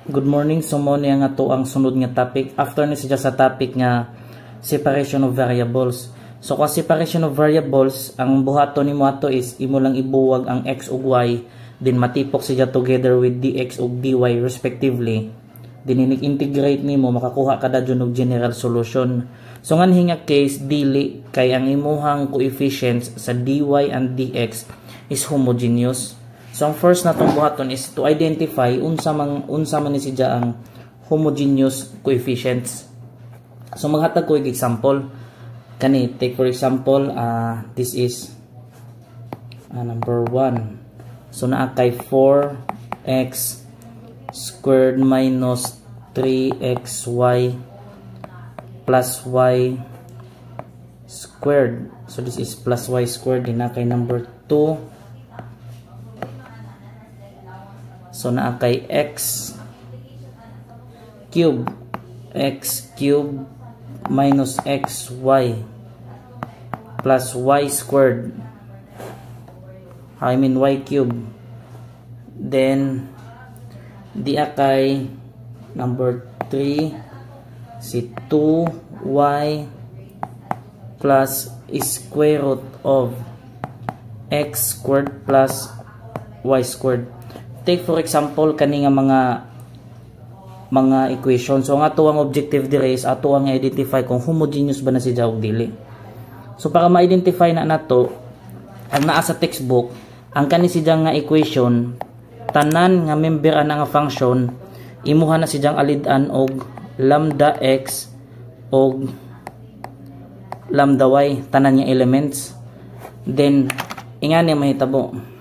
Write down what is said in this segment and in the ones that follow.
Good morning. So mo niya nga to ang sunod nga topic. After ni siya sa topic nga separation of variables. So kung separation of variables, ang buhaton nimo ato is imo lang ibuwag ang x ug y, then matipok siya together with dx ug dy respectively. Then inig-integrate nimo makakuha kada jud og general solution. So nganhi nga case dili kay ang imuhang coefficients sa dy and dx is homogeneous. So ang first natong buhaton is to identify unsa man ni siya ang homogeneous coefficients. So maghatag ko og example. Kani take for example, this is number 1. So naa kay 4x squared minus 3xy plus y squared. So this is plus y squared. Din na kay number 2. So naa kay x cube minus xy plus y squared. I mean y cube. Then di kay number 3 si 2y plus square root of x squared plus y squared. Take for example kani nga mga equation. So ang ato ang objective dire is ato ang identify kung homogeneous ba na siya og dili. So para ma-identify na nato ang naa sa textbook, ang kani siya nga equation tanan nga member ana nga function imuha na siyang alid-an og lambda x og lambda y tanan nga elements. Then ingani mahitabo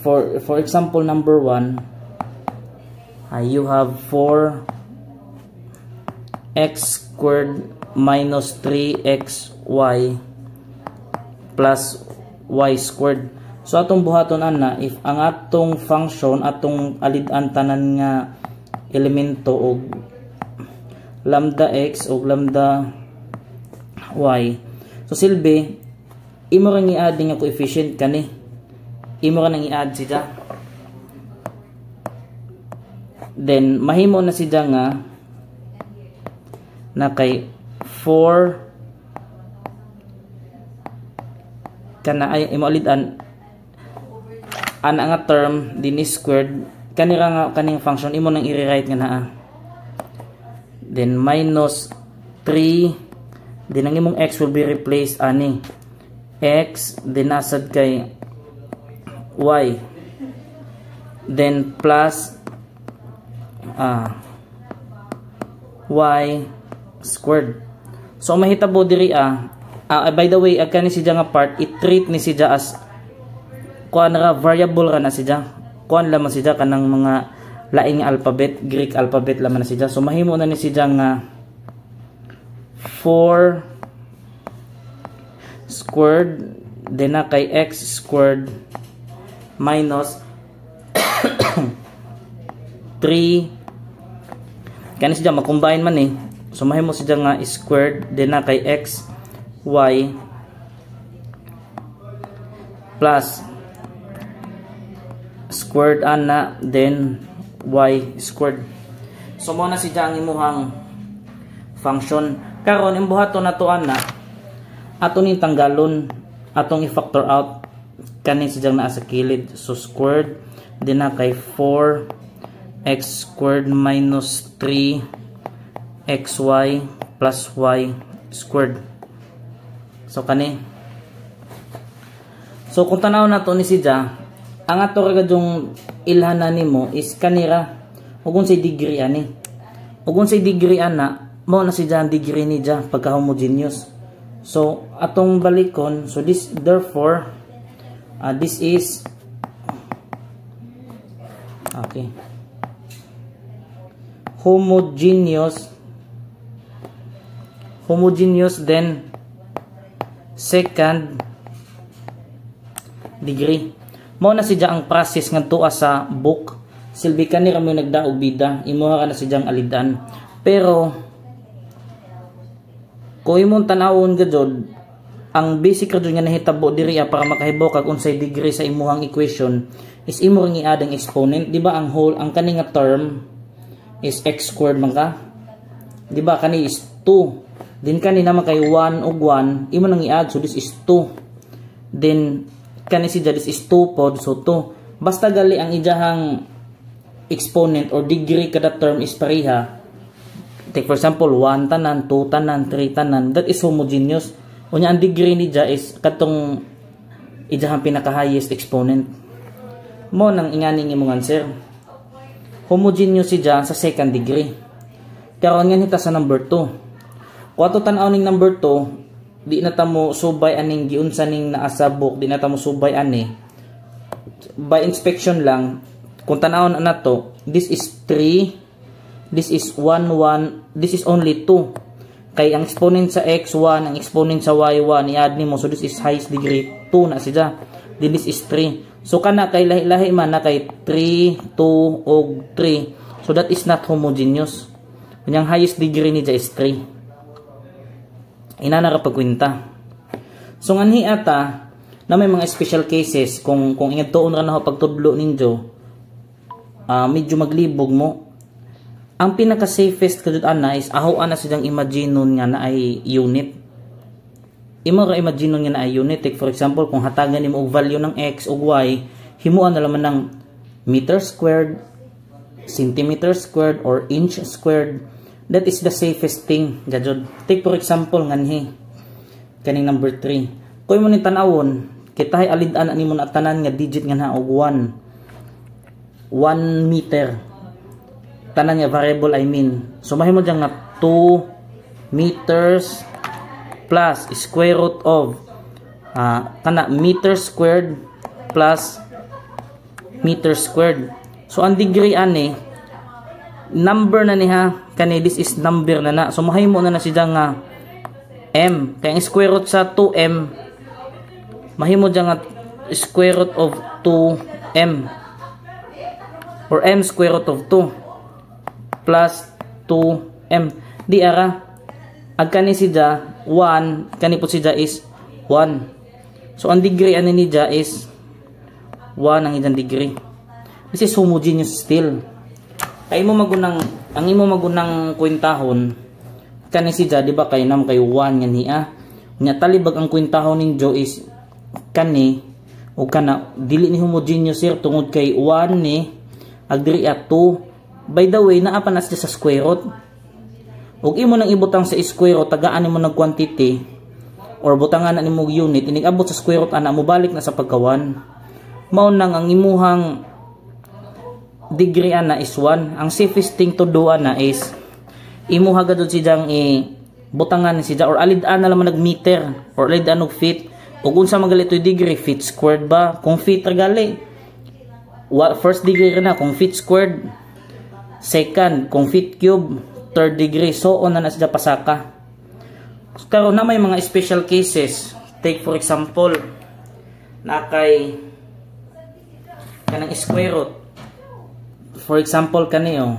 for example number 1, you have 4x squared minus 3xy plus y squared. So atong buhaton ana if ang atong function atong alid-an tanan nga elemento og lambda x og lambda y. So silbi imo ra i-add nga coefficient kani. Imo ra nang i-add siya. Then mahimo na siya nga na kay 4 kana ay imo alid-an ana nga term din is squared kanira nga kaning function imo nang i-rewrite nga naa. Then minus 3 din ang imong x will be replaced ani x din nasad kay y, then plus y squared. So mahitabo diri by the way agkani siya nga part i-treat ni siya as kuan ra variable ra na siya, kuan lamang siya kanang mga laing alphabet, Greek alphabet lamang na siya. So mahimo na ni siya nga 4 squared then na kay x squared minus 3 kani siya makombine man so mahimo siya nga squared then na kay x y plus squared ana then y squared. So mo na siya ang imuhang function. Karon imbuhaton nato ana ato ning tanggalon atong i-factor out kani siya naa sa kilid. So squared din na kay 4x squared minus 3xy plus y squared. So kani. So kung tanaw na to ni siya, ang ato kagadong ilhanan nimo is kanira ug unsay degree ani. Ug unsay degree ana, mao na siya ang degree ni siya pagka homogeneous. So atong balikon, so this therefore this is okay homogeneous then second degree. Mao na siya ang process ngadto sa book. Silbi kanira mo nagdaog bida imuha ka na siya ang alidan. Pero kung imong tanawon gadod ang basic ra nga nahitabo diri para makahibaw kag unsay degree sa imuhang equation is imo ring i-add ang exponent. Di ba ang whole, ang kani nga term is x squared man ka? Di ba kani is 2. Then kani naman kay 1 ug 1, imo nang i-add, so this is 2. Then kani si this is 2 pod, so 2. Basta gali ang ijahang exponent or degree kada term is pareha. Take for example 1 tanan, 2 tanan, 3 tanan, that is homogeneous. Unya ang degree ni ja is katong ijahang pinaka highest exponent. Mo nang inganing imong answer. Homogeneous si ja sa second degree. Karon nga hita sa number 2. Kung ato tan-aw ning number 2, di na ta mo subay aning giunsa ning naa sa book, di na ta mo subay ani. By inspection lang, kung tan-awon na to, this is 3, this is 1, 1, this is only 2. Kay ang exponent sa x 1, ang exponent sa y 1, i-add nimo, so this is highest degree 2 na siya. Then this is 3. So kana kay lahi-lahi man na kay 3, 2 og 3. So that is not homogeneous. Kanyang highest degree ni is 3. Ina na ra pagkwenta. So nganhi ata na may mga special cases kung ingad tuon ra na pagtudlo ninyo, medyo maglibog mo. Ang pinaka safest kadud ana is aho ana silang imaginon nga na ay unit. Imo ra imaginon nga na ay unit. Like for example, kung hatagan nimo og value ng x ug y, himuan na laman ng meter squared, centimeter squared, or inch squared. That is the safest thing, gajud. Take for example nganhi kaning number 3. Kung mo ni tan-awon, kitahay alid-an nimo na tanan nga digit nga na og 1 meter. Tanan nga variable I mean. So mahimo diyan nga 2 meters plus square root of kana meter squared plus meter squared. So ang degree ani number na niha kani, this is number na. So mahimo na siya nga m. Kaya ang square root sa 2m mahimo diyan nga square root of 2m or m square root of 2 plus 2m. Di ara agkani siya 1, kani po siya is 1. So ang degree ani niya is 1 ang iyang degree. This is homogeneous still. Kay imo magunang ang imo magunang kwentahon kani siya, di ba kay nam kay 1 nga niya. Nya talibag ang kwentahon ninyo is kani o kana dili ni homogeneous sir tungod kay 1 ni agdiri at 2. By the way, naa pa na siya sa square root. Ug imo nang ibutang sa square root, tagaan nimo ng quantity or butangan na nimo unit, inig-abot sa square root ana mo balik na sa pagkawan. Mao nang ang imuhang degree ana is 1. Ang safest thing to do ana is imo hagadod siyang butangan ni siya or alid-an na lamang nag-meter or alid-an og feet. Ug unsa magalito degree, feet squared ba? Kung feet ra gali, first degree na kung feet squared, second kung feet cube, third degree, so on na siya pasaka. Karon na may mga special cases. Take for example na kay kanang square root. For example kaniyo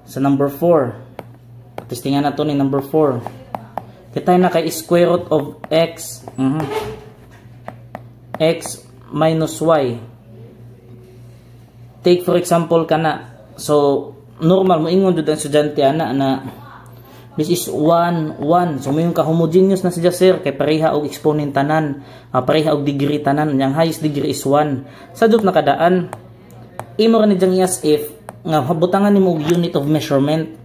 sa number 4. Testingan nato ni number 4. Kita na kay square root of x x minus y. Take for example kana, so normal mo ingon jud ang estudyante ana na this is 1 1. So mayon ka homogeneous na siya sir kay pareha og exponent tanan, pareha og degree tanan. Yang highest degree is 1. Sa dut nakadaan imo ra ni jang as if nga butangan nimo og unit of measurement.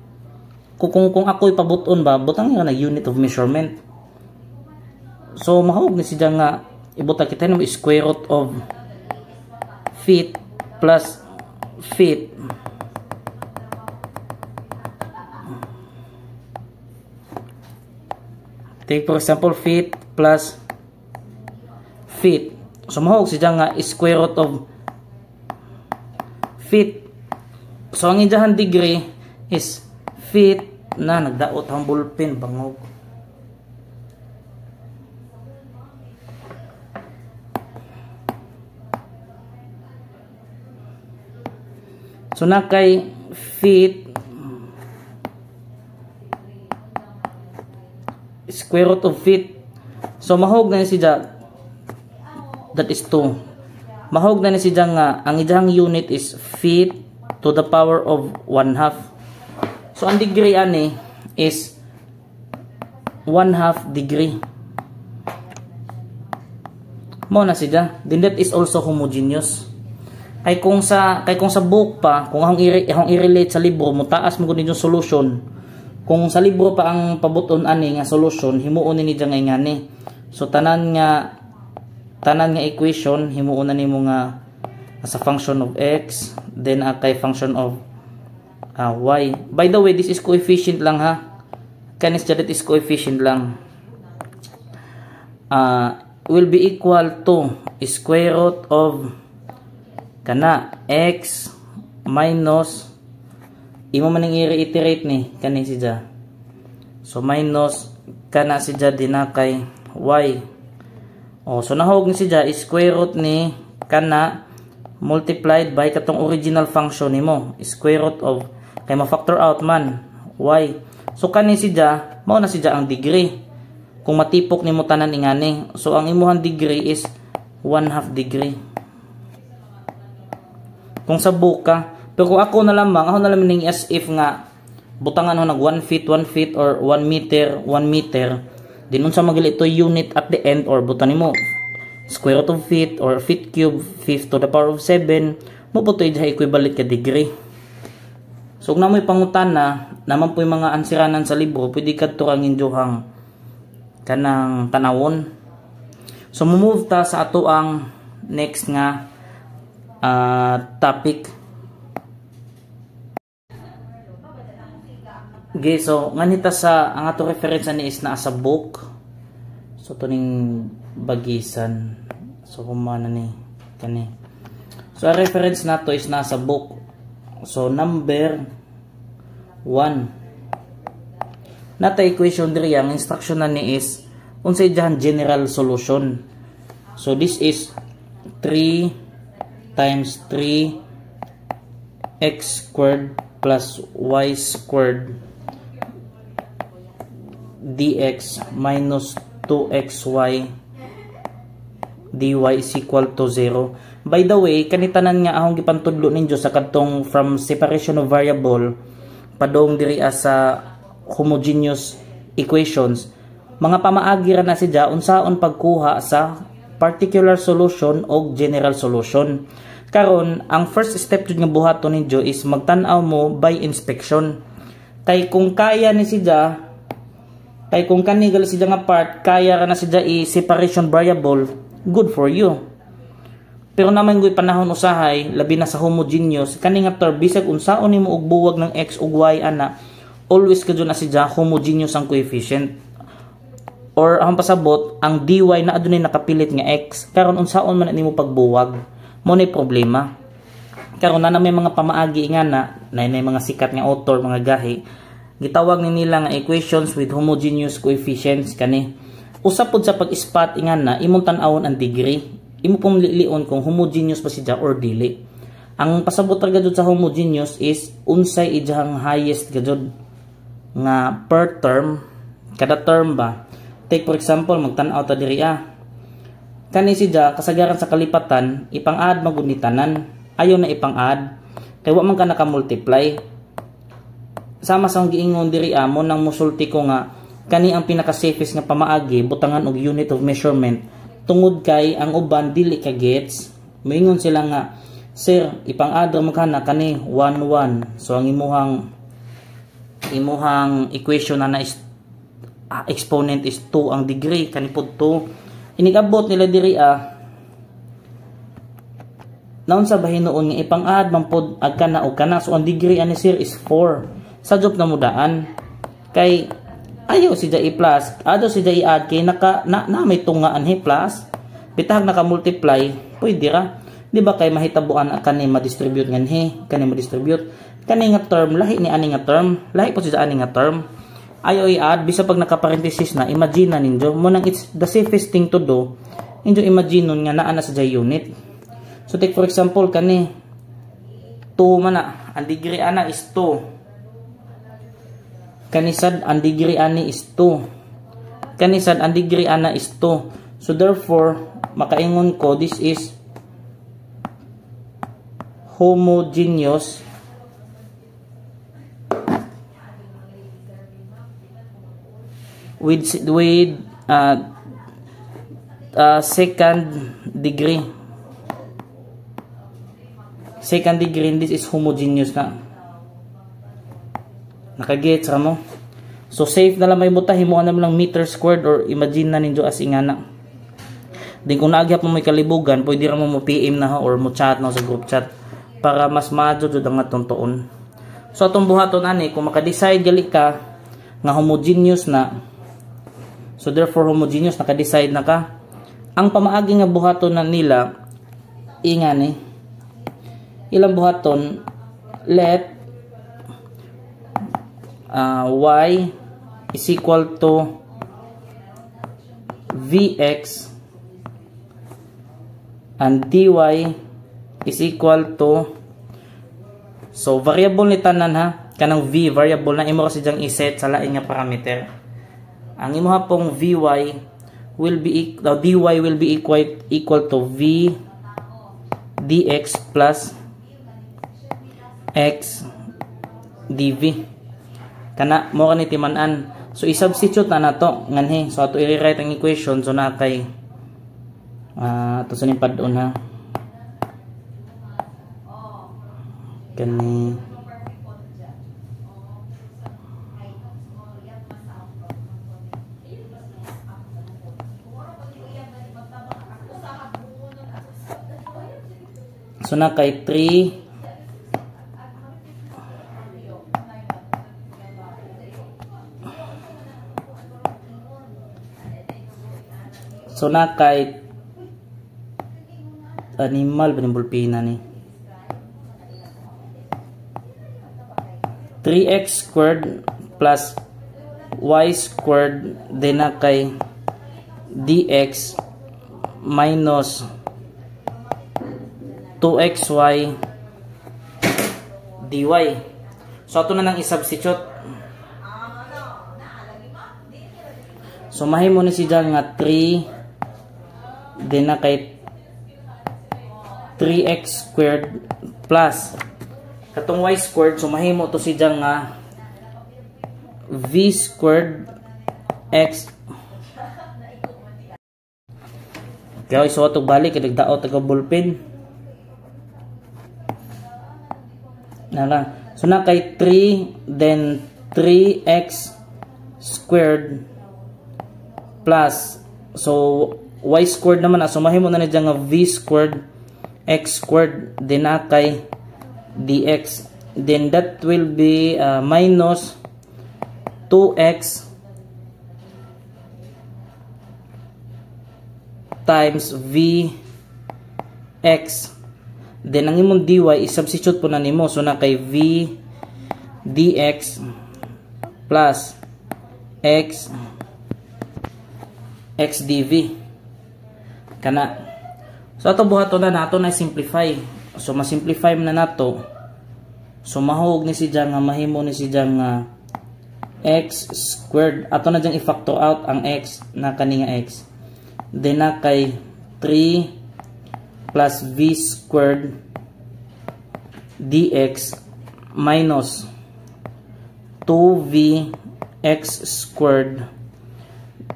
Kung ako'y pabuton ba, butangan nga na unit of measurement. So mahawag ni siya nga ibutang kita nimo square root of feet plus feet take for example feet plus feet. So mahawag siya nga square root of feet. So ang ijahan degree is feet na nagdaot ang ballpen bangog. So na kay feet square root of feet. So mahog na siya, that is 2. mahog na ni siya nga ang ijang unit is feet to the power of 1/2. So ang degree ani is 1/2 degree. Mo na siya. Then that is also homogeneous. Kay kung sa book pa, kung akong i-relate sa libro mo, taas mo gud yung solution. Kung sa libro pa ang pabuton ani nga solution, himuon ni diya nga ingani. So tanan nga equation himuon na nimo nga as a function of x, then kay function of y. By the way, this is coefficient lang ha. Kanis that is coefficient lang. Will be equal to square root of kana x minus imo man i-reiterate ni kani siya. So minus kana siya dinakay y. So nahog ni siya square root ni kana multiplied by katong original function nimo square root of kay ma-factor out man y. So kani siya mao na siya ang degree. Kung matipok nimo tanan ingani, so ang imuhang degree is 1/2 degree. Kung sa book ka, pero kung ako na lamang ning as if nga butangan ho nag 1 feet, 1 feet or 1 meter, 1 meter. Din unsa magili ito unit at the end or butan nimo square root of feet or feet cube 5 to the power of 7, mo po ito equivalent ka degree. So kung namoy pangutana, naman po yung mga ansiranan sa libro, pwede kadto ang injuhang kanang tanawon. So move ta sa ato ang next nga topic. Okay, so nganita sa ang ato reference ani is naa sa book. So tuning bagisan. So kumana ni kani. So ang reference nato is nasa book. So number 1. Nata equation diri ang instruction na ni is unsay dihan general solution. So this is 3 times 3 x squared plus y squared dx minus 2xy dy is equal to 0. By the way, kanitanan nga akong gipantudlo ninyo sa kadtong from separation of variable padong diri sa homogeneous equations, mga pamaagi ra na siya unsaon pagkuha sa particular solution o general solution. Karon ang first step jud nga buhaton ninyo is magtan-aw mo by inspection. Kay kung kaya ni siya, kay kung kanigal siya nga part kaya ra na siya i-separation variable, good for you. Pero naman goy panahon usahay labi na sa homogeneous kani nga term bisag unsaon nimo og buwag ng x ug y ana, always kadyo na siya homogeneous ang coefficient. Or ang pasabot ang dy na adunay nakapilit nga x, karon unsaon man nimo pagbuwag, mo nay problema. Karon na may mga pamaagi nga na mga sikat nga author, mga gahi, gitawag ni nila nga equations with homogeneous coefficients kani. Usap pod sa pag-spot nga na imong tan-awon ang degree, imo pong lilion kung homogeneous ba siya or dili. Ang pasabot ra gadud sa homogeneous is unsay ijang highest gadud nga per term, kada term ba. Take for example, magtan-aw ta diri kani siya kasagaran sa kalipatan ipang-add magud ni tanan, ayaw na ipang-add kay wa man ka naka-multiply. Sama sa giingon diri mo nang musulti ko nga kani ang pinaka-safest nga pamaagi butangan og unit of measurement tungod kay ang uban dili ka gets. Moingon sila nga, sir, ipang-add ra magkana kani 1 1. So ang imuhang equation na is exponent is 2 ang degree kani pod 2. Inigabot nila diri naun sa bahinoon nga ipang-add man pod agkana og kana, so ang degree ani sir is 4. Sa job na mudaan kay ayaw si i plus, ado si i-add kay na may tunga anhi plus bitag naka multiply pwede ra, di ba? Kay mahitabuan kani ma-distribute nganhi, kani ma-distribute kani nga term lahi ni ani nga term, lahi po si ani nga term. Ayaw i-add bisa pag naka-parenthesis na, imagine na ninyo mo nang it's the safest thing to do. Inyo imagine nun nga naa na sa unit. So take for example kani 2 man na, ang degree ana is 2. Kanisad ang degree ani is 2. Kanisad ang degree ana is 2. So therefore makaingon ko this is homogeneous with second degree. Second degree, this is homogeneous na. Nakagets ra mo? So safe na lang may buta, himuan na lang meter squared or imagine na ninyo as ingana. Din kung naagyap mo may kalibugan, pwede ra mo PM na or mo chat na sa group chat para mas maadyo jud ang atong tuon. So atong buhaton ani kung maka-decide gali ka nga homogeneous na. So therefore homogeneous naka-decide na ka. Ang pamaagi nga buhaton na nila ingani ilang buhaton, let y is equal to vx and dy is equal to, so variable ni tanan ha, kanang v variable na imo kasi dyang iset sa laing nga parameter. Ang imo pong dy will be equal to v dx plus x dv. Kana mo kaniti timan-an. So i-substitute na nato nganhi. So ato i-rewrite ang equation so na kay ato sa nimpadon ha. Kani so na kay 3 so na kay animal binibulpina ni 3x squared plus y squared din na kay dx minus 2xy dy. So ato na nang i-substitute. So mahimo ni si dyan nga 3 din na kay 3x squared plus katong y squared, so mahimo to si dyan nga v squared x. Kaya iso ito balik kadagdaot taga ballpen na. So na kay 3 then 3x squared plus, so y squared naman so mahimo na ni dyan nga v squared x squared din na kay dx, then that will be minus 2x times v x, then ang imong dy i-substitute po na nimo, so na kay v dx plus x dv kana. So ato buhaton na nato na simplify. So ma-simplify na nato. So mahug ni si dyan nga mahimo ni si dyan nga x squared. Ato na dyan i-factor out ang x na kani nga x. Then na kay 3 plus v squared dx minus 2v x squared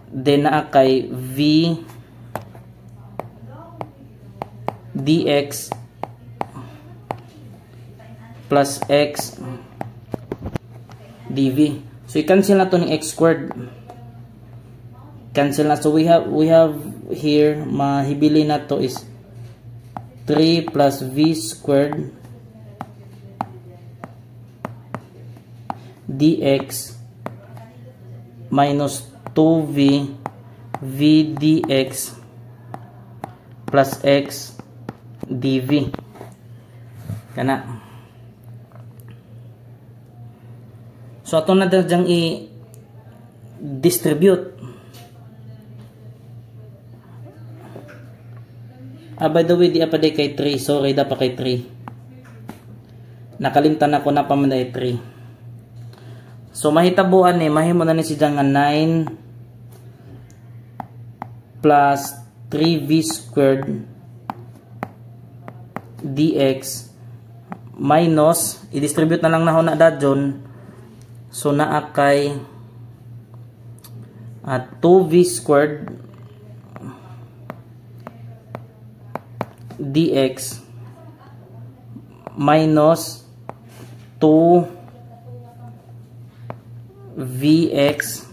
then na kay v dx plus x dv. So i-cancel na to ng x squared. Cancel na. So we have here mahibili na to is 3 plus v squared dx minus 2v v dx plus x dv kana. So ato na dyang i-distribute. By the way, di pa day kay 3. Sorry, da pa kay 3. Nakalimtan ako na pa man 3. So mahitabuan ni mahimo na ni si dyan nga 9 plus 3v squared dx minus i-distribute na lang na na dadyon, so naa kay 2v squared dx minus 2vx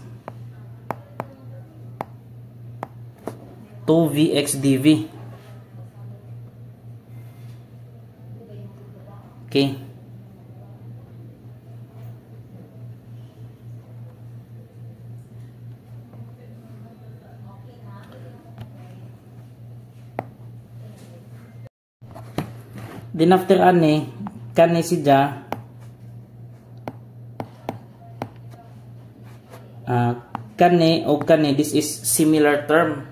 dv. Okay. Then after ani, kani siya kani o kani, this is similar term.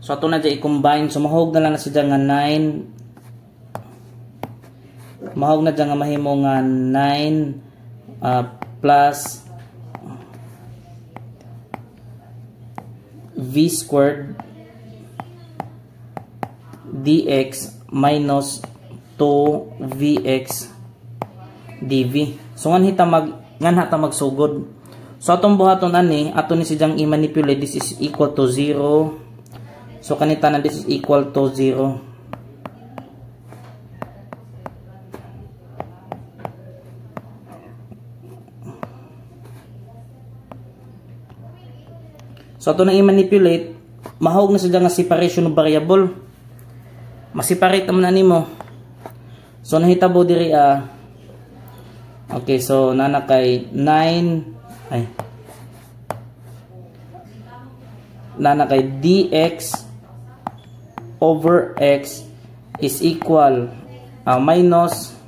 So ato na dyan i-combine. So mahog na lang na siya nga 9. Mahog na dyan nga mahimo nga 9 plus v squared dx minus 2vx dv. So ngan hata magsugod. So atong buhaton ani, ato ni siya i-manipulate. This is equal to 0. So kanita na this is equal to 0. So ato na i-manipulate, mahog na siya nga separation of variable. Maseparate naman na nimo. So nahitabo diri okay, so nana kay 9 nana kay dx over x is equal minus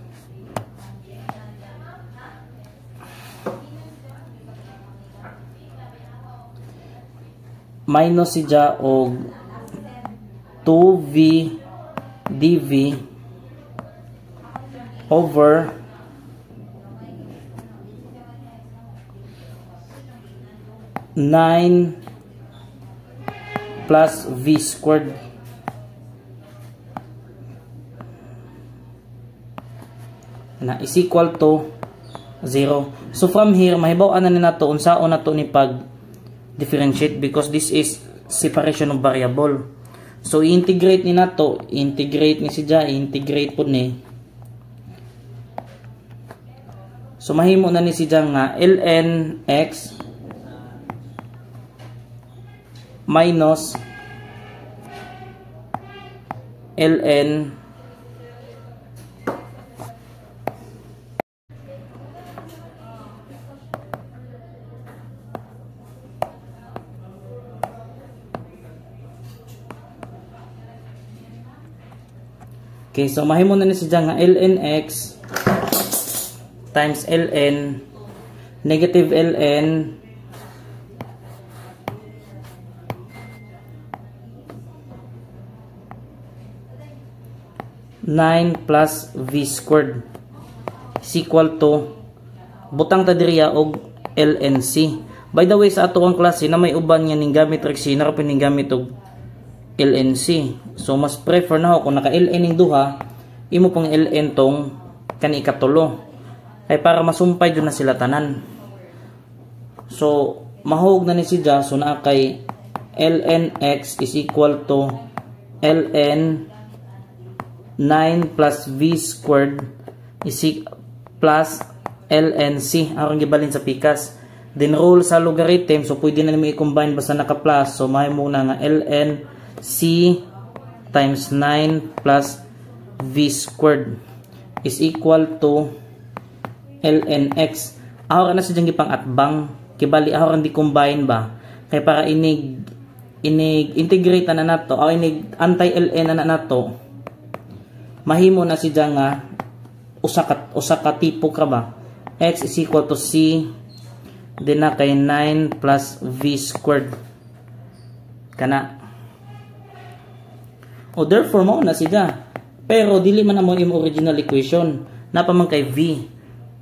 siya og 2v dv over (9) plus v squared na is equal to 0. So from here mahibaw-an na nato unsaon nato ni pag differentiate, because this is separation of variable. So integrate ni nato, integrate ni siya, integrate po ni. So mahimo na ni siya nga ln x minus ln okay, so mahimo na ni siya nga ln x times ln negative ln (9) plus v squared is equal to butang ta diriya og lnc. By the way, sa ato ang klase na may uban nga ning gamit reksi na ra ning gamit og lnc. So mas prefer na ako kung naka ln ning duha, imo pang ln tong kani ikatulo ay para masumpay jud na sila tanan. So mahog na ni siya, so naa kay ln x is equal to ln 9 plus v squared is plus lnc aron gibalin sa pikas. Then rule sa logarithm, so pwede na nimo i-combine basta naka plus. So mahimo na nga ln c times 9 plus v squared is equal to ln x. Ahor na siya gipang atbang, kibali ahor di combine ba, kay para inig integrate na nato o inig anti ln na nato, mahimo na siya nga usa ka tipo ka ba, x is equal to c din na kay 9 plus v squared kana. O therefore mao na siya, pero dili man amo yung original equation, napa man kay v.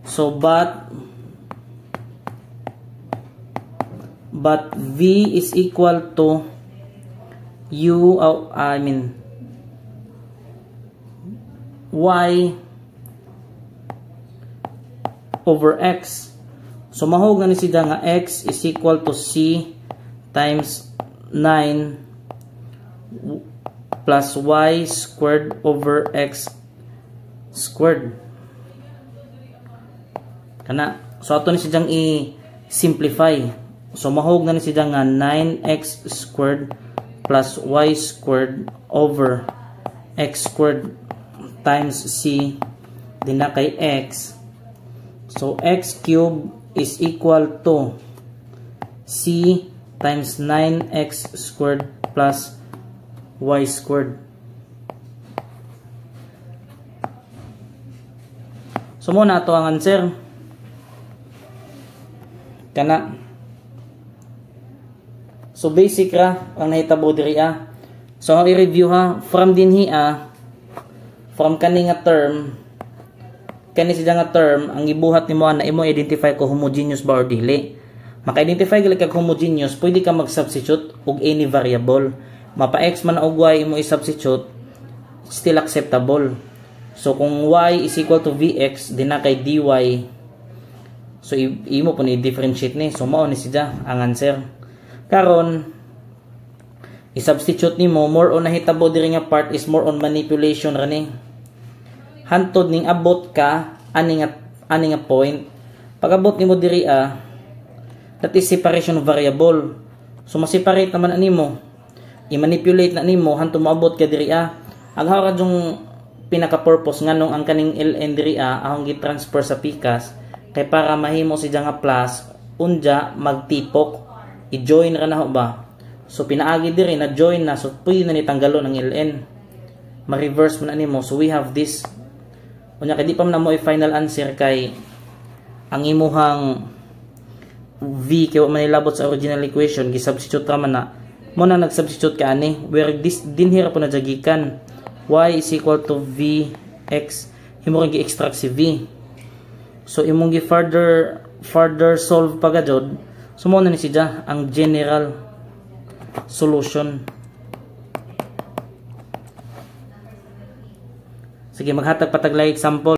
So but v is equal to y over x. So mahog na ni siya nga x is equal to c times 9 plus y squared over x squared. Kana. So ato ni siyang i-simplify. So mahog na ni siya nga 9x squared plus y squared over x squared times c din na kay x. So x cubed is equal to c times 9x squared plus y squared. So muna ito ang answer. Kana. So basic ra ang nahitabo diri a. So i-review ha from dinhi a from kani nga term kani siya nga term ang ibuhat nimo na imo identify ko homogeneous ba or dili. Maka-identify gali kag homogeneous, pwede ka mag-substitute og any variable. Mapa x man og y imo i-substitute, still acceptable. So kung y is equal to vx din na kay dy, so imo po ni differentiate ni. So mao ni siya ang answer. Karon i-substitute nimo more on nahitabo diri nga part is more on manipulation ra ni. Hantod ning abot ka ani nga point. Pag abot nimo diri that is separation of variable. So ma-separate naman animo. I-manipulate na nimo hantod moabot ka diri Ang hawra jung pinaka-purpose nganong ang kaning ln diri ahong gi-transfer sa pikas kay para mahimo si nga plus unja magtipok. I-join ra na ba. So pinaagi diri na join na so pwede na ni tanggalon ang ln. Ma-reverse mo na nimo. So we have this. Unya kay di pa man mo i-final answer kay ang imuhang v kay wa man ilabot sa original equation gi-substitute ra man na mo na nag-substitute ka ani where this din hira po na jagikan y is equal to vx himo kay gi-extract si v. So imong gi further solve pagadod so mo na ni siya ang general solution. Sige maghatag patag example.